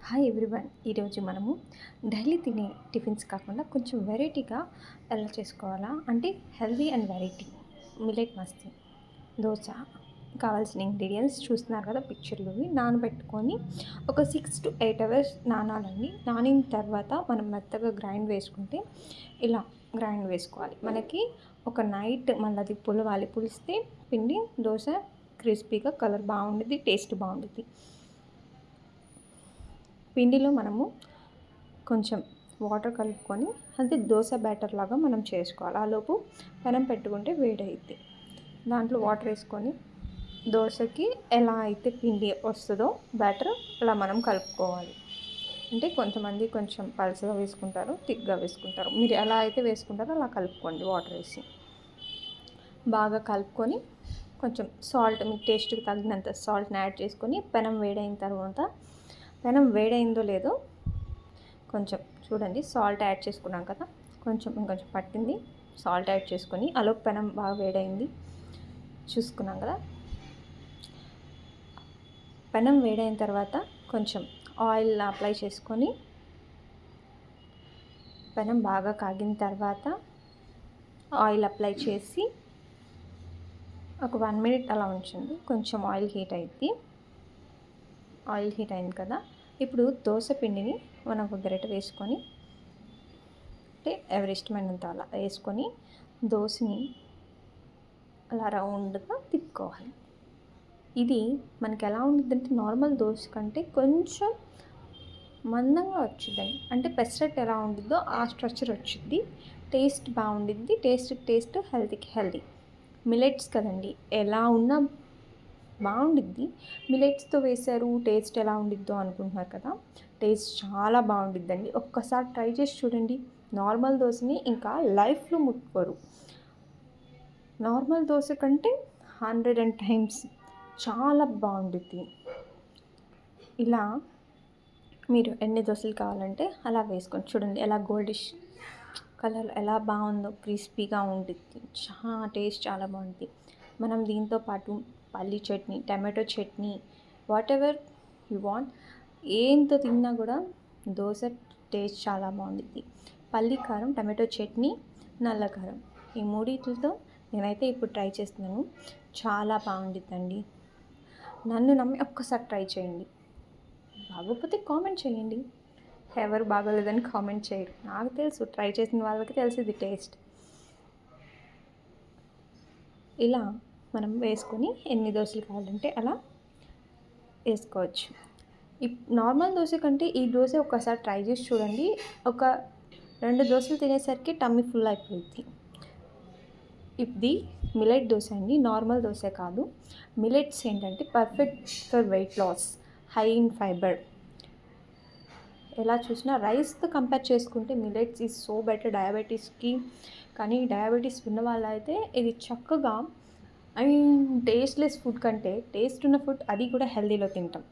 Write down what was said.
Hi everyone. ఈరోజు మనము daily తినే టిఫిన్స్ కాకుండా కొంచెం వెరైటీగా ఎలా చేసుకోవాలా అంటే హెల్దీ అండ్ వెరైటీ మిలెట్ మస్తీ దోశ. కావాల్సిన ఇంగ్రీడియంట్స్ చూస్తున్నారు కదా పిక్చర్లో. నానబెట్టుకొని ఒక 6 to 8 hours నానాలండి. నానిన తర్వాత మనం మెత్తగా గ్రైండ్ వేసుకుంటే ఇలా గ్రైండ్ వేసుకోవాలి. మనకి ఒక నైట్ మళ్ళీ అది పులవాలి. పులిస్తే పిండి దోశ క్రిస్పీగా కలర్ బాగుంటుంది, టేస్ట్ బాగుంటుంది. పిండిలో మనము కొంచెం వాటర్ కలుపుకొని అది దోశ బ్యాటర్ లాగా మనం చేసుకోవాలి. ఆలోపు పెనం పెట్టుకుంటే వేడైద్ది. దాంట్లో వాటర్ వేసుకొని దోశకి ఎలా అయితే పిండి వస్తుందో బ్యాటర్ అలా మనం కలుపుకోవాలి. అంటే కొంతమంది కొంచెం పలుచగా వేసుకుంటారు, థిక్గా వేసుకుంటారు. మీరు ఎలా అయితే వేసుకుంటారో అలా కలుపుకోండి. వాటర్ వేసి బాగా కలుపుకొని కొంచెం సాల్ట్, మీ టేస్ట్కి తగినంత సాల్ట్ని యాడ్ చేసుకొని పెనం వేడైన తర్వాత పెనం వేడైందో లేదో కొంచెం చూడండి. సాల్ట్ యాడ్ చేసుకున్నాం కదా, ఇంకొంచెం పట్టింది. సాల్ట్ యాడ్ చేసుకొని అలా పెనం బాగా వేడైంది చూసుకున్నాం కదా. పెనం వేడైన తర్వాత కొంచెం ఆయిల్ అప్లై చేసుకొని పెనం బాగా కాగిన తర్వాత ఆయిల్ అప్లై చేసి ఒక 1 minute అలా ఉంచండి. కొంచెం ఆయిల్ హీట్ అయింది. ఆయిల్ హీట్ అయింది కదా, ఇప్పుడు దోశ పిండిని మనం ఒక గరిట వేసుకొని అంటే ఎవరి ఇష్టమైనంత అలా వేసుకొని దోశని అలా రౌండ్గా తిప్పుకోవాలి. ఇది మనకి ఎలా ఉంటుందంటే నార్మల్ దోశ కంటే కొంచెం మందంగా వచ్చిందండి. అంటే పెసరట్టు ఎలా ఉంటుందో ఆ స్ట్రక్చర్ వచ్చింది. టేస్ట్ బాగుండిద్ది. Taste హెల్తీకి healthy. మిలెట్స్ కదండి, ఎలా ఉన్నా బాగుండిద్ది. మిలెట్స్తో వేశారు, టేస్ట్ ఎలా ఉండిద్దో అనుకుంటున్నారు కదా. టేస్ట్ చాలా బాగుండిద్దండి. ఒక్కసారి ట్రై చేసి చూడండి. నార్మల్ దోశని ఇంకా లైఫ్లో ముట్టుకోరు. నార్మల్ దోశ కంటే 100 times చాలా బాగుండిద్ది. ఇలా మీరు ఎన్ని దోశలు కావాలంటే అలా వేసుకొని చూడండి. ఎలా గోల్డిష్ కలర్ ఎలా బాగుందో, క్రిస్పీగా ఉండిద్ది. టేస్ట్ చాలా బాగుంటుంది. మనం దీంతో పాటు పల్లీ chutney, tomato chutney, what ever you want, ఏంతో తిన్నా కూడా దోశ టేస్ట్ చాలా బాగుంటుంది. పల్లీ కారం, టమాటో చట్నీ, నల్ల కారం, ఈ మూడిట్లతో నేనైతే ఇప్పుడు ట్రై చేస్తున్నాను. చాలా బాగుండిద్దండి. నన్ను నమ్మి ఒక్కసారి ట్రై చేయండి. బాగోకపోతే కామెంట్ చేయండి. ఎవరు బాగోలేదని కామెంట్ చేయరు. నాకు తెలుసు, ట్రై చేసిన వాళ్ళకి తెలిసింది టేస్ట్. ఇలా మనం వేసుకొని ఎన్ని దోశలు కావాలంటే అలా వేసుకోవచ్చు. నార్మల్ దోశ కంటే ఈ దోశ ఒక్కసారి ట్రై చేసి చూడండి. ఒక 2 దోశలు తినేసరికి టమ్మీ ఫుల్ అయిపోయింది. ఇది మిలెట్ దోశ అండి, నార్మల్ దోశ కాదు. మిలెట్స్ ఏంటంటే perfect for weight loss, high in fibre. ఎలా చూసినా రైస్తో కంపేర్ చేసుకుంటే మిలెట్స్ ఈజ్ సో బెటర్ డయాబెటీస్కి. కానీ డయాబెటీస్ ఉన్న వాళ్ళైతే ఇది చక్కగా టేస్ట్లెస్ ఫుడ్ కంటే టేస్ట్ ఉన్న ఫుడ్ అది కూడా హెల్దీలో తింటాం.